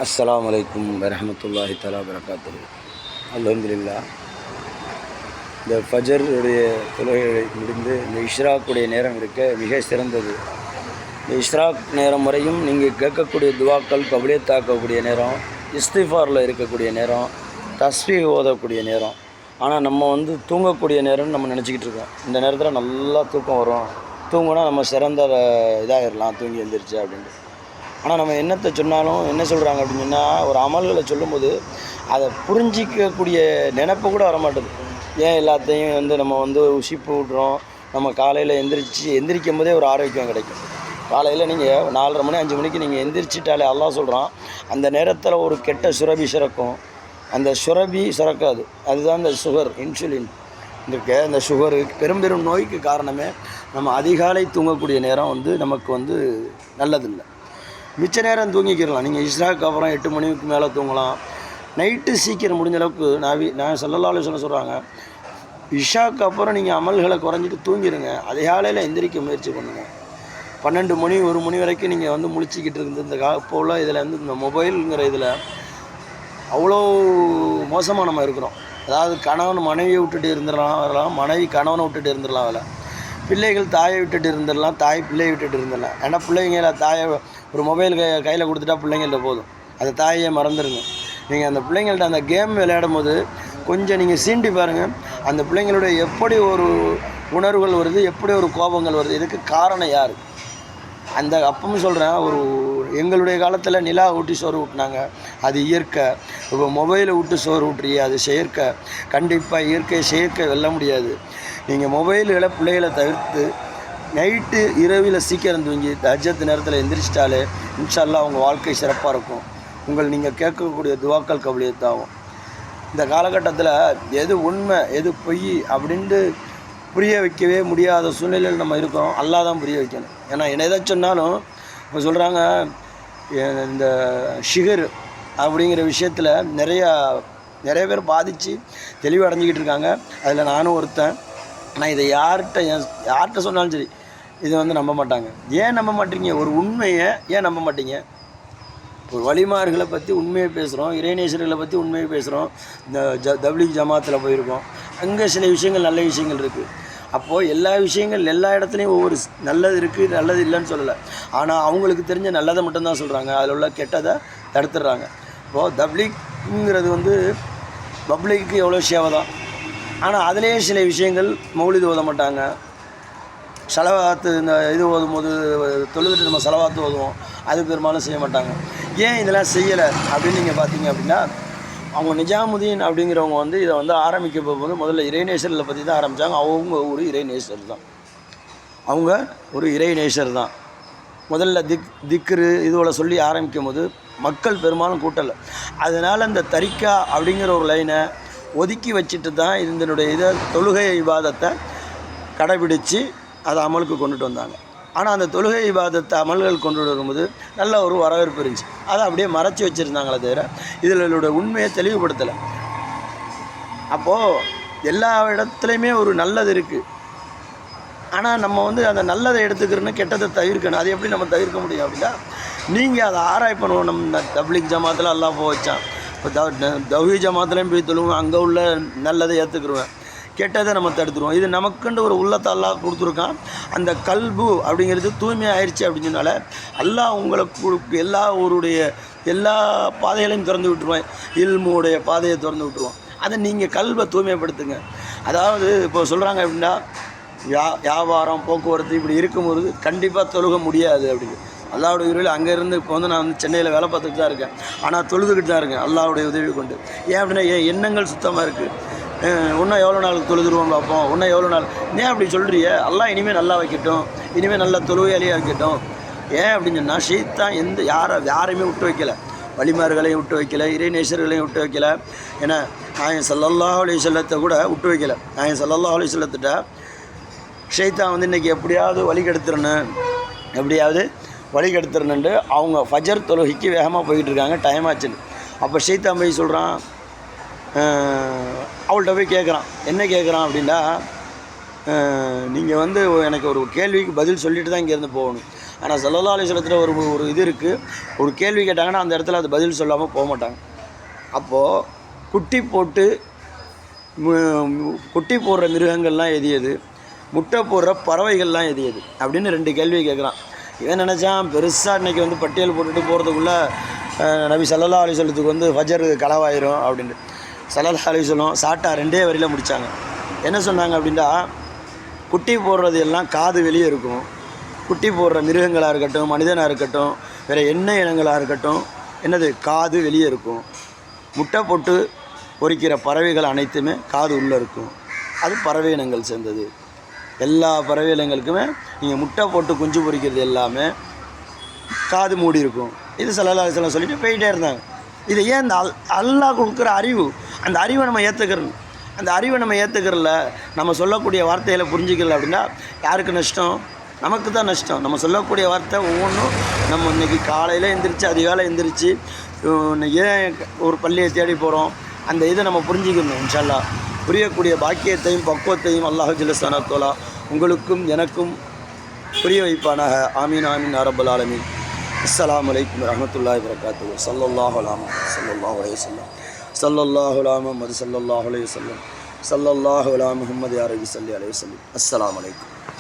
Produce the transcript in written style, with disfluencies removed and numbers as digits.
அஸ்ஸலாமு அலைக்கும் வரஹ்மத்துல்லாஹி தஆலா வரகாத்துஹு. அல்ஹம்துலில்லாஹ். இந்த ஃபஜருடைய தொழுகை முடிந்து இந்த இஷ்ராக்குடைய நேரம் இருக்க மிக சிறந்தது. இந்த இஷ்ராக் நேரம் வரையும் நீங்கள் கேட்கக்கூடிய துவாக்கள் கபலியத்தாக்கக்கூடிய நேரம், இஸ்திஃபாரில் இருக்கக்கூடிய நேரம், தஸ்பீஹ் ஓதக்கூடிய நேரம். ஆனால் நம்ம தூங்கக்கூடிய நேரம்னு நம்ம நினச்சிக்கிட்டு இருக்கோம். இந்த நேரத்தில் நல்லா தூக்கம் வரும், தூங்கினா நம்ம சிறந்த இதாகிடலாம் தூங்கி எழுந்திரிச்சு அப்படின்ட்டு. ஆனால் நம்ம என்னத்தை சொன்னாலும் என்ன சொல்கிறாங்க அப்படின்னு சொன்னால், ஒரு அமல்களை சொல்லும்போது அதை புரிஞ்சிக்கக்கூடிய நினைப்பு கூட வரமாட்டேது. ஏன் எல்லாத்தையும் நம்ம உசிப்பு விட்றோம். நம்ம காலையில் எந்திரிக்கும் போதே ஒரு ஆரோக்கியம் கிடைக்கும். காலையில் நீங்கள் 4:30 மணி 5 மணிக்கு நீங்கள் எந்திரிச்சிட்டாலே அல்லாஹ் சொல்கிறான், அந்த நேரத்தில் ஒரு கெட்ட சுரபி சுரக்கும். அந்த சுரபி சுரக்காது. அதுதான் இந்த சுகர், இன்சுலின் இருக்க இந்த சுகரு பெரும் நோய்க்கு காரணமே நம்ம அதிகாலை தூங்கக்கூடிய நேரம் நமக்கு நல்லதில்லை. மிச்ச நேரம் தூங்கிக்கிடலாம். நீங்கள் இஷ்ராக்கு அப்புறம் 8 மணிக்கு மேலே தூங்கலாம். நைட்டு சீக்கிரம் முடிஞ்ச அளவுக்கு நான் ஸல்லல்லாஹு அலைஹி வஸல்லம் சொல்கிறாங்க, இஷாக்கு அப்புறம் நீங்கள் அமல்களை குறைஞ்சிட்டு தூங்கிடுங்க, அதிகாலையில் எந்திரிக்க முயற்சி பண்ணுங்கள். 12 மணி 1 மணி வரைக்கும் நீங்கள் முழிச்சிக்கிட்டு இருந்து இந்த இப்போ உள்ள இதில் இந்த மொபைலுங்கிற இதில் அவ்வளோ மோசமாக நம்ம இருக்கிறோம். அதாவது கணவன் மனைவியை விட்டுட்டு இருந்துடலாம், மனைவி கணவனை விட்டுட்டு இருந்துடலாம், அதில் பிள்ளைகள் தாயை விட்டுட்டு இருந்துடலாம், தாய் பிள்ளையை விட்டுட்டு இருந்துடலாம். ஏன்னா பிள்ளைங்கள தாயை ஒரு மொபைல் கையில் கொடுத்துட்டா பிள்ளைங்கள்ட்ட போதும், அந்த தாயை மறந்துடுங்க. நீங்கள் அந்த பிள்ளைங்கள்ட்ட அந்த கேம் விளையாடும் போது கொஞ்சம் நீங்கள் சீண்டி பாருங்கள், அந்த பிள்ளைங்களுடைய எப்படி ஒரு உணர்வுகள் வருது, எப்படி ஒரு கோபங்கள் வருது. இதுக்கு காரணம் யார்? அந்த அப்பவும் சொல்கிறேன், எங்களுடைய காலத்தில் நிலா ஊட்டி சோறு ஊட்டினாங்க, அது இயற்கை. இப்போ மொபைலை விட்டு சோறு ஊட்டுறியே, அது செயற்கை. கண்டிப்பாக இயற்கை செயற்கை வெல்ல முடியாது. நீங்கள் மொபைல்களை பிள்ளைகளை தவிர்த்து நைட்டு இரவில் சீக்கிரம் தூங்கி தஹஜ்ஜத் நேரத்தில் எந்திரிச்சிட்டாலே இன்ஷா அல்லாஹ் உங்கள் வாழ்க்கை சிறப்பாக இருக்கும். நீங்கள் கேட்கக்கூடிய துவாக்கள் கபலியத்தாகும். இந்த காலகட்டத்தில் எது உண்மை எது பொய் அப்படின்ட்டு புரிய வைக்கவே முடியாத சூழ்நிலையில் நம்ம இருக்கிறோம். அல்லாஹ் தான் புரிய வைக்கணும். ஏன்னா என்ன எதை சொன்னாலும் இப்போ சொல்கிறாங்க, இந்த ஷுகர் அப்படிங்கிற விஷயத்தில் நிறைய பேர் பாதித்து தெளிவடைஞ்சிக்கிட்டு இருக்காங்க. அதில் நானும் ஒருத்தன். ஆனால் இதை யார்கிட்ட சொன்னாலும் சரி, இதை நம்ப மாட்டாங்க. ஏன் நம்ப மாட்டீங்க? ஒரு உண்மையை ஏன் நம்ப மாட்டீங்க? ஒரு வழிமார்களை பற்றி உண்மையை பேசுகிறோம், இறைநேசர்களை பற்றி உண்மையை பேசுகிறோம். இந்த தப்லீக் ஜமாத்தில் போயிருக்கோம், அங்கே சில விஷயங்கள் நல்ல விஷயங்கள் இருக்குது. அப்போது எல்லா விஷயங்கள் எல்லா இடத்துலையும் ஒவ்வொரு நல்லது இருக்குது, நல்லது இல்லைன்னு சொல்லலை. ஆனால் அவங்களுக்கு தெரிஞ்ச நல்லதை மட்டும்தான் சொல்கிறாங்க, அதில் உள்ள கெட்டதை தடுத்துடுறாங்க. இப்போது தப்லீக்ங்கிறது பப்ளிக்கு எவ்வளோ சேவை தான். ஆனால் அதிலேயே சில விஷயங்கள் மௌலிது ஓத மாட்டாங்க, சலவாத்து இந்த இது ஓதும்போது தொழுதுட்டு நம்ம சலவாத்து ஓதுவோம், அது பெரும்பாலும் செய்ய மாட்டாங்க. ஏன் இதெல்லாம் செய்யலை அப்படின்னு நீங்கள் பார்த்தீங்க அப்படின்னா, அவங்க நிஜாமுதீன் அப்படிங்கிறவங்க இதை ஆரம்பிக்க போகும்போது முதல்ல இறைநேசர்களை பற்றி தான் ஆரம்பித்தாங்க. அவங்க ஒரு இறைநேசர் தான். முதல்ல திக்ரு இதுவோட சொல்லி ஆரம்பிக்கும் போது மக்கள் பெரும்பாலும் கூட்டலை. அதனால் இந்த தரிக்கா அப்படிங்கிற ஒரு லைனை ஒதுக்கி வச்சுட்டு தான் இதனுடைய தொழுகை இபாதத்தை கடைபிடித்து அதை அமலுக்கு கொண்டுட்டு வந்தாங்க. ஆனால் அந்த தொழுகை இபாதத்தை அமல்கள் கொண்டு வரும்போது நல்ல ஒரு வரவேற்பு இருந்துச்சு. அதை அப்படியே மறைச்சி வச்சுருந்தாங்களே தவிர இதனுடைய உண்மையை தெளிவுபடுத்தலை. அப்போது எல்லா இடத்துலையுமே ஒரு நல்லது இருக்குது. ஆனால் நம்ம அந்த நல்லதை எடுத்துக்கிறோன்னு கெட்டதை தவிர்க்கணும். அது எப்படி நம்ம தவிர்க்க முடியும் அப்படின்னா, நீங்கள் அதை ஆராய்ப்பணும். நம்ம தப்லீக் ஜமாத்தில் அல்லாஹ் போக வச்சான். இப்போ தௌஹீ ஜமாத்துலேயும் போய் தொழுவேன், அங்கே உள்ள நல்லதை ஏற்றுக்குருவேன், கெட்டதை நம்ம தடுத்துருவோம். இது நமக்குண்டு ஒரு உள்ளத்தை அல்லாஹ் கொடுத்துருக்கான். அந்த கல்பு அப்படிங்கிறது தூய்மையாயிருச்சு அப்படின்னால அல்லாஹ் உங்களுக்கு எல்லா பாதைகளையும் திறந்து விட்டுருவான். இல்முடைய பாதையை திறந்து விட்டுருவோம். அதை நீங்கள் கல்வை தூய்மைப்படுத்துங்க. அதாவது இப்போ சொல்கிறாங்க அப்படின்னா, வியாபாரம் போக்குவரத்து இப்படி இருக்கும்போது கண்டிப்பாக தொழுக முடியாது அப்படின்னு. அல்லாஹ்வுடைய உதவியில் அங்கேருந்து இப்போ நான் சென்னையில் வேலை பார்த்துட்டு தான் இருக்கேன். ஆனால் தொழுதுகிட்டு தான் இருக்கேன் அல்லாஹ்வுடைய உதவி கொண்டு. ஏன் அப்படின்னா என் எண்ணங்கள் சுத்தமாக இருக்குது. இன்னும் எவ்வளோ நாள் தொழுதுருவோம் பார்ப்போம், இன்னும் எவ்வளோ நாள். ஏன் அப்படி சொல்கிறிய? அல்லாஹ் இனிமேல் நல்லா வைக்கட்டும், இனிமேல் நல்ல தொழுகையாளியாக இருக்கட்டும். ஏன் அப்படின்னு சொன்னால், ஷைத்தான் யாரையுமே விட்டு வைக்கலை, வழிமார்களையும் விட்டு வைக்கலை, இறைநேசர்களையும் விட்டு வைக்கலை. ஏன்னா நாயகம் ஸல்லல்லாஹு அலைஹி வஸல்லத்தை கூட விட்டு வைக்கலை. நாயகம் ஸல்லல்லாஹு அலைஹி வஸல்லத்திட்ட ஷைத்தான் இன்றைக்கி எப்படியாவது வழி கெடுத்துறணுன்ட்டு அவங்க ஃபஜர் தொழுகைக்கு வேகமாக போய்கிட்டு இருக்காங்க, டைம் ஆச்சுன்னு. அப்போ ஷைத்தான் போய் சொல்கிறான், அவள்கிட்ட போய் கேட்குறான். என்ன கேட்குறான் அப்படின்னா, நீங்கள் எனக்கு ஒரு கேள்விக்கு பதில் சொல்லிட்டு தான் இங்கேருந்து போகணும். ஆனால் ஸல்லல்லாஹு அலைஹி வஸல்லத்துல ஒரு இது இருக்குது, ஒரு கேள்வி கேட்டாங்கன்னா அந்த இடத்துல அது பதில் சொல்லாமல் போக மாட்டாங்க. அப்போது குட்டி போடுற மிருகங்கள்லாம் எது எது, முட்டை போடுற பறவைகள்லாம் எது எது அப்படின்னு 2 கேள்வி கேட்குறான். இவன் நினச்சான் பெருசாக இன்றைக்கி வந்து பட்டியல் போட்டுட்டு போகிறதுக்குள்ளே நபி ஸல்லல்லாஹு அலைஹி வஸல்லத்துக்கு ஃபஜர் களவாயிரும் அப்படின்ட்டு. ஸல்லல்லாஹு அலைஹி வஸல்லம் சாட்டா 2 வரியில் முடித்தாங்க. என்ன சொன்னாங்க அப்படின்னா, குட்டி போடுறது எல்லாம் காது வெளியே இருக்கும். குட்டி போடுற மிருகங்களாக இருக்கட்டும், மனிதனாக இருக்கட்டும், வேறு என்ன இனங்களாக இருக்கட்டும், என்னது காது வெளியே இருக்கும். முட்டை போட்டு பொரிக்கிற பறவைகள் அனைத்துமே காது உள்ளே இருக்கும். அது பறவை இனங்கள் சேர்ந்தது. எல்லா பறவை இனங்களுக்குமே நீங்கள் முட்டை போட்டு குஞ்சு பொரிக்கிறது எல்லாமே காது மூடி இருக்கும். இது ஸல்லல்லாஹு அலைஹி வஸல்லம் சொல்லிட்டு போயிட்டே இருந்தாங்க. இது ஏன் இந்த அல்லாஹ் கொடுக்குற அறிவு, அந்த அறிவை நம்ம ஏற்றுக்கிறோம். அந்த அறிவை நம்ம ஏற்றுக்கிறல, நம்ம சொல்லக்கூடிய வார்த்தைகளை புரிஞ்சிக்கல அப்படின்னா யாருக்கு நஷ்டம்? நமக்கு தான் நஷ்டம். நம்ம சொல்லக்கூடிய வார்த்தை ஒவ்வொன்றும் நம்ம இன்றைக்கி காலையில் எந்திரிச்சு அதிகாலை எந்திரிச்சு ஏன் ஒரு பள்ளியை தேடி போகிறோம், அந்த இதை நம்ம புரிஞ்சிக்கணும். இன்ஷா அல்லாஹ் புரியக்கூடிய பாக்கியத்தையும் பக்குவத்தையும் அல்லாஹ் ஜல்ல ஸனாத்தோலா உங்களுக்கும் எனக்கும் புரிய வைப்பானாக. ஆமீன் ஆமீன் யா ரப்பல் ஆலமீன். அஸ்ஸலாமு அலைக்கும் வரஹ்மத்துல்லாஹி வபரகாத்துஹு. ஸல்லல்லாஹு அலா முஹம்மத் ஸல்லல்லாஹு அலைஹி வஸல்லம். ஸல்லல்லாஹு அலா முஹம்மத் ஸல்லல்லாஹு அலைஹி வஸல்லம். ஸல்லல்லாஹு அலா முஹம்மத் யா ரப்பி ஸல்லி அலைஹி வஸல்லம். அஸ்ஸலாமு அலைக்கும்.